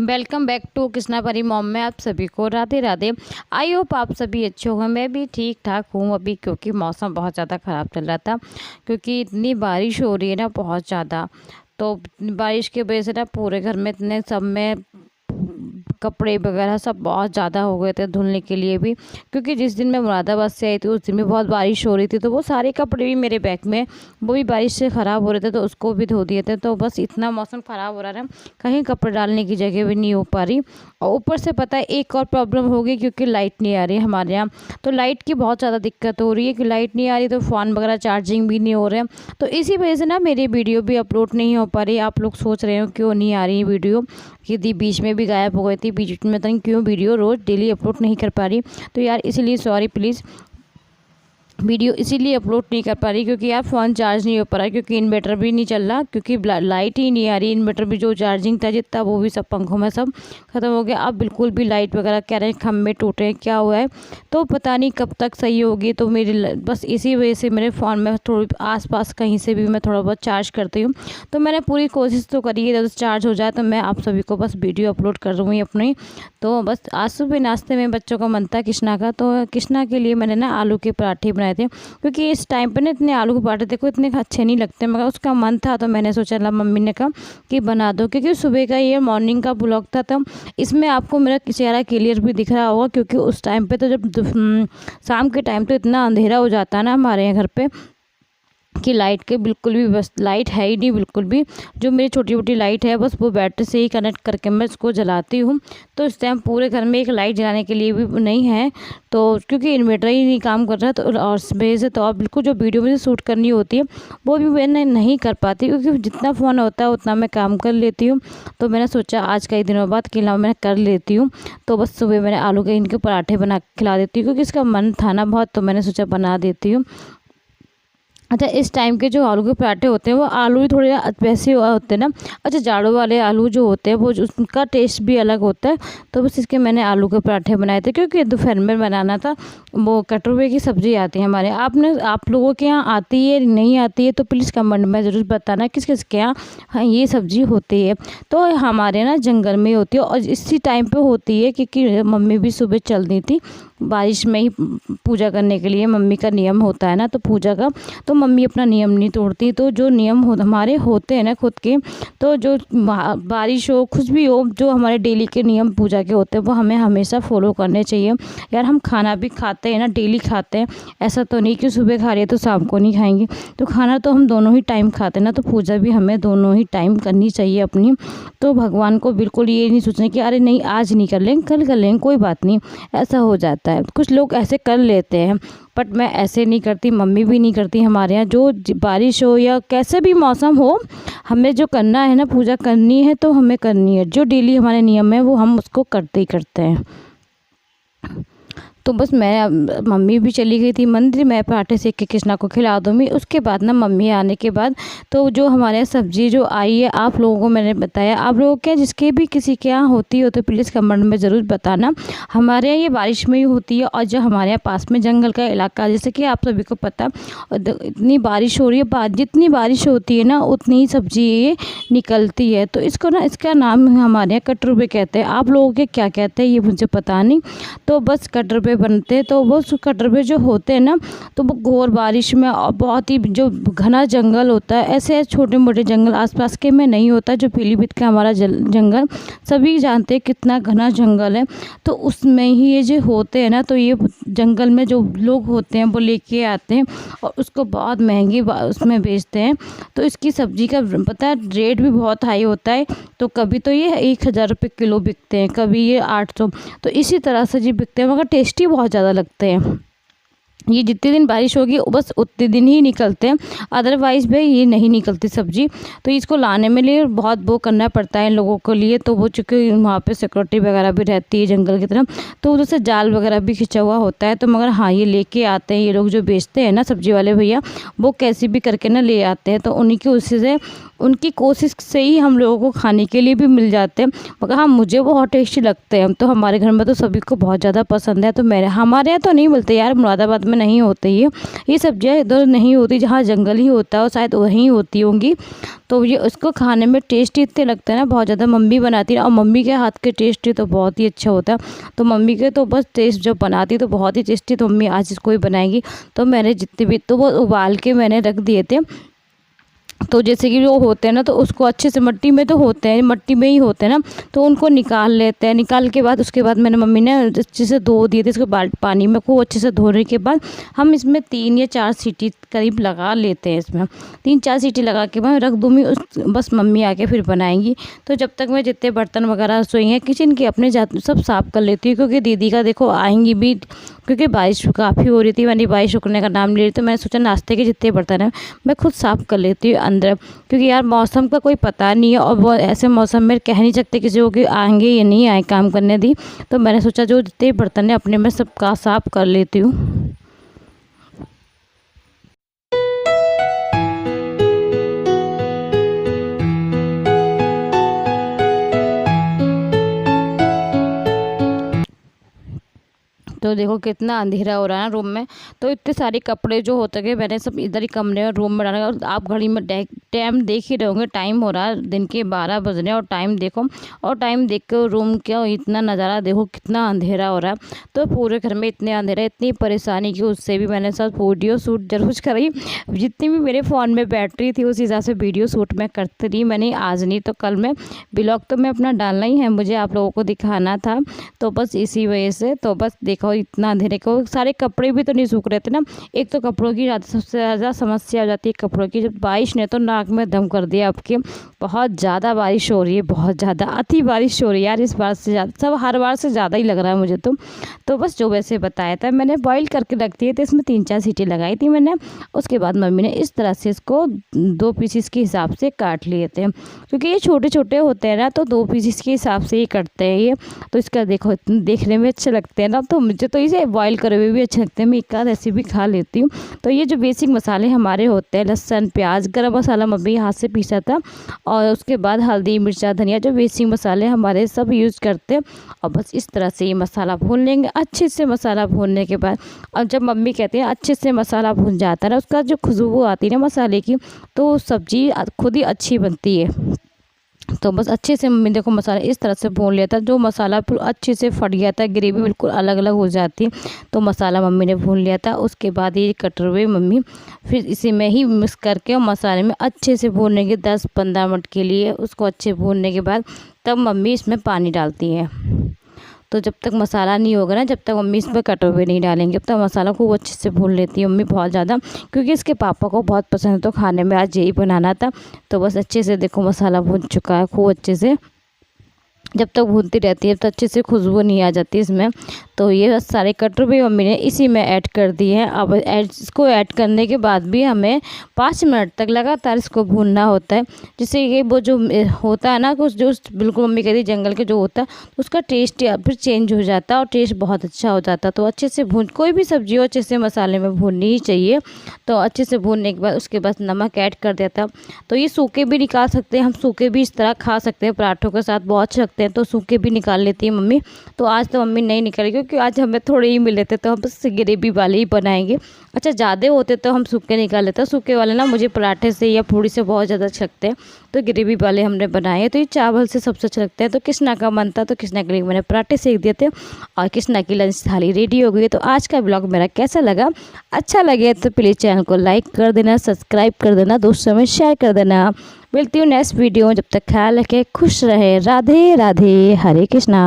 Welcome back to Krishna परी mom में आप सभी को राधे राधे। आई होप आप सभी अच्छे होंगे। मैं भी ठीक ठाक हूँ अभी, क्योंकि मौसम बहुत ज़्यादा ख़राब चल रहा था, क्योंकि इतनी बारिश हो रही है ना, बहुत ज़्यादा। तो बारिश की वजह से ना पूरे घर में इतने सब में कपड़े वगैरह सब बहुत ज़्यादा हो गए थे धुलने के लिए भी, क्योंकि जिस दिन मैं मुरादाबाद से आई थी उस दिन भी बहुत बारिश हो रही थी। तो वो सारे कपड़े भी मेरे बैग में वो भी बारिश से ख़राब हो रहे थे, तो उसको भी धो दिए थे। तो बस इतना मौसम ख़राब हो रहा है, कहीं कपड़े डालने की जगह भी नहीं हो पा रही। और ऊपर से पता है एक और प्रॉब्लम हो गई, क्योंकि लाइट नहीं आ रही हमारे यहाँ। तो लाइट की बहुत ज़्यादा दिक्कत हो रही है कि लाइट नहीं आ रही, तो फ़ोन वगैरह चार्जिंग भी नहीं हो रहे हैं। तो इसी वजह से ना मेरी वीडियो भी अपलोड नहीं हो पा रही। आप लोग सोच रहे हो क्यों नहीं आ रही वीडियो, कि बीच में भी गायब हो गई थी, बीच में तो क्यों वीडियो रोज़ डेली अपलोड नहीं कर पा रही। तो यार इसलिए सॉरी प्लीज़, वीडियो इसीलिए अपलोड नहीं कर पा रही क्योंकि यार फ़ोन चार्ज नहीं हो पा रहा, क्योंकि इन्वर्टर भी नहीं चल रहा, क्योंकि लाइट ही नहीं आ रही। इन्वर्टर भी जो चार्जिंग था जितना, वो भी सब पंखों में सब ख़त्म हो गया। अब बिल्कुल भी लाइट वगैरह कह रहे हैं खंभे टूटे हैं, क्या हुआ है तो पता नहीं कब तक सही होगी। तो मेरी बस इसी वजह से मेरे फ़ोन में थोड़ी आसपास कहीं से भी मैं थोड़ा बहुत चार्ज करती हूँ। तो मैंने पूरी कोशिश तो करी है, जब चार्ज हो जाए तो मैं आप सभी को बस वीडियो अपलोड कर दूँगी अपनी। तो बस आज सुबह नाश्ते में बच्चों का मन था कृष्णा का, तो कृष्णा के लिए मैंने ना आलू के पराठे बनाए थे, क्योंकि इस टाइम पे ना इतने आलू के पराठे देखो इतने अच्छे नहीं लगते, मगर उसका मन था तो मैंने सोचा ला मम्मी ने कहा कि बना दो। क्योंकि सुबह का ये मॉर्निंग का ब्लॉग था, तो इसमें आपको मेरा चेहरा क्लियर भी दिख रहा होगा, क्योंकि उस टाइम पे तो जब शाम के टाइम तो इतना अंधेरा हो जाता है ना हमारे यहाँ घर पे, कि लाइट के बिल्कुल भी बस लाइट है ही नहीं बिल्कुल भी। जो मेरी छोटी छोटी लाइट है बस वो बैटरी से ही कनेक्ट करके मैं इसको जलाती हूँ। तो इस टाइम पूरे घर में एक लाइट जलाने के लिए भी नहीं है, तो क्योंकि इन्वर्टर ही नहीं काम कर रहा, तो और इस वजह से तो और बिल्कुल जो वीडियो मुझे शूट करनी होती है वो भी मैंने नहीं कर पाती, क्योंकि जितना फ़ोन होता है उतना मैं काम कर लेती हूँ। तो मैंने सोचा आज कई दिनों बाद कि मैं कर लेती हूँ। तो बस सुबह मैंने आलू के इनके पराठे बना के खिला देती हूँ, क्योंकि इसका मन था ना बहुत, तो मैंने सोचा बना देती हूँ। अच्छा, इस टाइम के जो आलू के पराठे होते हैं वो आलू भी थोड़े वैसे होते हैं ना। अच्छा, जाड़ों वाले आलू जो होते हैं वो उसका टेस्ट भी अलग होता है। तो बस इसके मैंने आलू के पराठे बनाए थे, क्योंकि दोपहर में बनाना था। वो कटोरे की सब्ज़ी आती है हमारे, आप लोगों के यहाँ आती है नहीं आती है तो प्लीज़ कमेंट में ज़रूर बताना किस किस के यहाँ हाँ ये सब्ज़ी होती है। तो हमारे ना जंगल में होती है, और इसी टाइम पे होती है, क्योंकि मम्मी भी सुबह चल दी थी बारिश में ही पूजा करने के लिए। मम्मी का नियम होता है ना तो पूजा का, तो मम्मी अपना नियम नहीं तोड़ती। तो जो नियम हमारे होते हैं ना खुद के, तो जो बारिश हो कुछ भी हो, जो हमारे डेली के नियम पूजा के होते हैं वो हमें हमेशा फॉलो करने चाहिए। यार हम खाना भी खाते हैं ना, डेली खाते हैं, ऐसा तो नहीं कि सुबह खा रही है तो शाम को नहीं खाएंगे। तो खाना तो हम दोनों ही टाइम खाते हैं ना, तो पूजा भी हमें दोनों ही टाइम करनी चाहिए अपनी। तो भगवान को बिल्कुल ये नहीं सोचना कि अरे नहीं आज नहीं कर लेंगे कल कर लेंगे, कोई बात नहीं, ऐसा हो जाता है। कुछ लोग ऐसे कर लेते हैं, बट मैं ऐसे नहीं करती, मम्मी भी नहीं करती हमारे यहाँ। जो बारिश हो या कैसे भी मौसम हो, हमें जो करना है ना पूजा करनी है तो हमें करनी है। जो डेली हमारे नियम है वो हम उसको करते ही करते हैं। तो बस मैं मम्मी भी चली गई थी मंदिर, मैं पराठे सेक के कृष्णा को खिला दूँगी। उसके बाद ना मम्मी आने के बाद तो जो हमारे यहाँ सब्ज़ी जो आई है आप लोगों को मैंने बताया। आप लोगों के जिसके भी किसी के यहाँ होती हो तो प्लीज़ कमेंट में ज़रूर बताना। हमारे यहाँ ये बारिश में ही होती है, और जो हमारे यहाँ पास में जंगल का इलाका, जैसे कि आप सभी को पता, इतनी बारिश हो रही है, जितनी बारिश होती है ना उतनी ही सब्ज़ी ये निकलती है। तो इसको ना इसका नाम हमारे यहाँ कटरुबे कहते हैं। आप लोगों के क्या कहते हैं ये मुझे पता नहीं। तो बस कटरुबे बनते हैं, तो वो कटरुबे जो होते हैं ना, तो वो घोर बारिश में और बहुत ही जो घना जंगल होता है, ऐसे छोटे मोटे जंगल आसपास के में नहीं होता। जो पीलीभीत का हमारा जंगल सभी जानते हैं कितना घना जंगल है, तो उसमें ही ये जो होते हैं ना, तो ये जंगल में जो लोग होते हैं वो लेके आते हैं और उसको बहुत महंगी उसमें बेचते हैं। तो इसकी सब्ज़ी का पता है रेट भी बहुत हाई होता है। तो कभी तो ये 1000 रुपये किलो बिकते हैं, कभी ये 800। तो इसी तरह से जी बिकते हैं, मगर टेस्टी बहुत ज़्यादा लगते हैं। ये जितने दिन बारिश होगी बस उतने दिन ही निकलते हैं, अदरवाइज़ भाई ये नहीं निकलती सब्ज़ी। तो इसको लाने में लिए बहुत वो करना पड़ता है इन लोगों के लिए। तो वो चूँकि वहाँ पे सिक्योरिटी वगैरह भी रहती है जंगल की तरफ, तो उधर से जाल वगैरह भी खिंचा हुआ होता है। तो मगर हाँ ये लेके आते हैं, ये लोग जो बेचते हैं ना सब्ज़ी वाले भैया, वो कैसे भी करके ना ले आते हैं। तो उन्हीं की उसी से उनकी कोशिश से ही हम लोगों को खाने के लिए भी मिल जाते हैं। मगर हाँ मुझे बहुत टेस्टी लगते हैं, तो हमारे घर में तो सभी को बहुत ज़्यादा पसंद है। तो हमारे यहाँ तो नहीं मिलते यार, मुरादाबाद में में नहीं होते ये सब्जियाँ इधर नहीं होती, जहाँ जंगल ही होता है और शायद वहीं होती होंगी। तो ये उसको खाने में टेस्टी इतने लगते हैं ना, बहुत ज़्यादा। मम्मी बनाती है और मम्मी के हाथ के टेस्टी तो बहुत ही अच्छा होता है। तो मम्मी के तो बस टेस्ट जब बनाती तो बहुत ही टेस्टी, तो मम्मी आज इसको ही बनाएगी। तो मैंने जितने भी तो वो उबाल के मैंने रख दिए थे। तो जैसे कि वो होते हैं ना, तो उसको अच्छे से मट्टी में तो होते हैं, मट्टी में ही होते हैं ना, तो उनको निकाल लेते हैं। निकाल के बाद उसके बाद मैंने मम्मी ने अच्छे से धो दिए थे इसको पानी में। खूब अच्छे से धोने के बाद हम इसमें 3 या 4 सीटी करीब लगा लेते हैं। इसमें 3-4 सीटी लगा के मैं रख दूँगी, बस मम्मी आके फिर बनाएंगी। तो जब तक मैं जितने बर्तन वगैरह रसोई हैं किचन के अपने सब साफ़ कर लेती हूँ, क्योंकि दीदी का देखो आएंगी भी, क्योंकि बारिश काफ़ी हो रही थी, मैंने बारिश रुकने का नाम ले रही, तो मैंने सोचा नाश्ते के जितने बर्तन हैं मैं खुद साफ़ कर लेती हूँ अंदर, क्योंकि यार मौसम का कोई पता नहीं है और वो ऐसे मौसम में कह नहीं सकते किसी को कि आएंगे या नहीं आए काम करने दी। तो मैंने सोचा जो जितने बर्तन हैं अपने मैं सबका साफ़ कर लेती हूँ। तो देखो कितना अंधेरा हो रहा है ना रूम में। तो इतने सारे कपड़े जो होते गए मैंने सब इधर ही कमरे और रूम में डाले। और आप घड़ी में टाइम देख ही रहोगे, टाइम हो रहा है दिन के 12 बज रहे हैं। और टाइम देखो, और टाइम देख के रूम का इतना नज़ारा देखो कितना अंधेरा हो रहा है। तो पूरे घर में इतने अंधेरा, इतनी परेशानी की, उससे भी मैंने सब वीडियो शूट जरूर करी। जितनी भी मेरे फ़ोन में बैटरी थी उस हिसाब से वीडियो शूट मैं करती रही। मैंने आज नहीं तो कल में ब्लॉग तो मैं अपना डालना ही है, मुझे आप लोगों को दिखाना था। तो बस इसी वजह से, तो बस देखो इतना अंधेरे को, सारे कपड़े भी तो नहीं सूख रहे थे ना। एक तो कपड़ों की सबसे ज़्यादा समस्या हो जाती है कपड़ों की, जब बारिश ने तो नाक में दम कर दिया आपके। बहुत ज़्यादा बारिश हो रही है, बहुत ज़्यादा अति बारिश हो रही है यार, इस बार से ज़्यादा, सब हर बार से ज़्यादा ही लग रहा है मुझे तो बस जो वैसे बताया था मैंने बॉईल करके रख दिए थे, इसमें 3-4 सीटी लगाई थी मैंने। उसके बाद मम्मी ने इस तरह से इसको 2 पीसीस के हिसाब से काट लिए थे, क्योंकि ये छोटे छोटे होते हैं ना, तो 2 पीसीस के हिसाब से ही कटते हैं ये। तो इसका देखो देखने में अच्छे लगते हैं ना, तो मुझे तो इसे बॉईल करे हुए भी अच्छे लगते हैं, मैं एक आध ऐसे भी खा लेती हूँ। तो ये जो बेसिक मसाले हमारे होते हैं, लहसुन प्याज गरम मसाला मम्मी हाथ से पीसा था, और उसके बाद हल्दी मिर्चा धनिया, जो बेसिक मसाले हमारे सब यूज़ करते हैं। और बस इस तरह से ये मसाला भून लेंगे अच्छे से। मसाला भूनने के बाद, और जब मम्मी कहती है अच्छे से मसाला भून जाता है ना, उसका जो खुशबू आती है ना मसाले की, तो सब्ज़ी खुद ही अच्छी बनती है। तो बस अच्छे से मम्मी देखो मसाला इस तरह से भून लिया था, जो मसाला अच्छे से फट गया था, ग्रेवी बिल्कुल अलग अलग हो जाती है। तो मसाला मम्मी ने भून लिया था। उसके बाद ये कटे हुए मम्मी फिर इसी में ही मिक्स करके और मसाले में अच्छे से भूनने के 10-15 मिनट के लिए, उसको अच्छे भूनने के बाद तब मम्मी इसमें पानी डालती है। तो जब तक मसाला नहीं होगा ना, जब तक मम्मी इसमें कटे हुए नहीं डालेंगे, तब तक मसाला खूब अच्छे से भून लेती है मम्मी बहुत ज़्यादा, क्योंकि इसके पापा को बहुत पसंद है। तो खाने में आज यही बनाना था। तो बस अच्छे से देखो मसाला भून चुका है खूब अच्छे से। जब तक भूनती रहती है तो अच्छे से खुशबू नहीं आ जाती इसमें। तो ये सारे कटर भी मम्मी ने इसी में ऐड कर दिए हैं। अब इसको ऐड करने के बाद भी हमें 5 मिनट तक लगातार इसको भूनना होता है, जिससे ये वो जो होता है ना कुछ जो बिल्कुल मम्मी कहती है जंगल के जो होता है, उसका टेस्ट फिर चेंज हो जाता है और टेस्ट बहुत अच्छा हो जाता है। तो अच्छे से भून, कोई भी सब्जी हो अच्छे से मसाले में भूननी ही चाहिए। तो अच्छे से भूनने के बाद उसके बाद नमक ऐड कर देता। तो ये सूखे भी निकाल सकते हैं हम, सूखे भी इस तरह खा सकते हैं, पराठों के साथ बहुत अच्छे लगते हैं। तो सूखे भी निकाल लेती है मम्मी। तो आज तो मम्मी नहीं निकाली, क्योंकि आज हमें थोड़े ही मिले थे, तो हम बस ग्रेवी वाले ही बनाएंगे। अच्छा ज़्यादा होते तो हम सूखे निकाल लेते हैं, सूखे वाले ना मुझे पराठे से या पूड़ी से बहुत ज़्यादा अच्छे लगते हैं। तो ग्रेवी वाले हमने बनाए। तो ये चावल से सबसे अच्छे लगते हैं। तो कृष्णा का मन था, तो कृष्णा के लिए मैंने पराठे सेक दिए थे और कृष्णा की लंच थाली रेडी हो गई। तो आज का ब्लॉग मेरा कैसा लगा, अच्छा लगे तो प्लीज़ चैनल को लाइक कर देना, सब्सक्राइब कर देना, दोस्तों में शेयर कर देना। मिलती हूँ नेक्स्ट वीडियो में, जब तक ख्याल रखें, खुश रहे, राधे राधे, हरे कृष्णा।